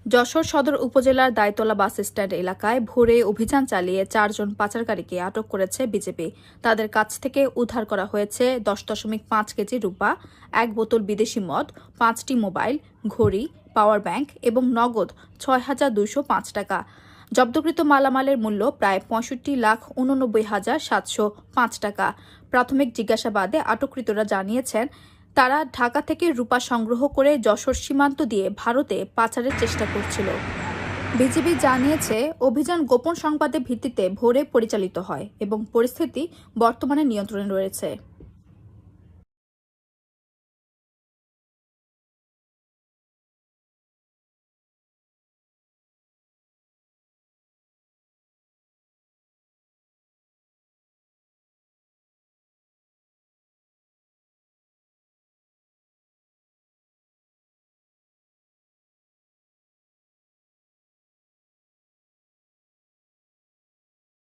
যশোর সদর উপজেলার দায়তলা bus stand এলাকায় ভোরে অভিযান চালিয়ে 4 জন পাচারকারীকে আটক করেছে বিজেপি। তাদের কাছ থেকে উদ্ধার করা হয়েছে 10.5 কেজি রূপা, 1 বোতল বিদেশি মদ, 5টি মোবাইল, ঘড়ি, পাওয়ার ব্যাংক এবং নগদ 6,205 টাকা। জব্দকৃত মালামালের মূল্য প্রায় 65,89,705 টাকা। প্রাথমিক জিজ্ঞাসাবাদে আটককৃতরা জানিয়েছেন, তারা ঢাকা থেকে রূপা সংগ্রহ করে যশোর সীমান্ত দিয়ে ভারতে পাচারের চেষ্টা করছিল। বিজিবি জানিয়েছে, অভিযান গোপন সংবাদের ভিত্তিতে ভোরে পরিচালিত হয় এবং পরিস্থিতি বর্তমানে নিয়ন্ত্রণে রয়েছে।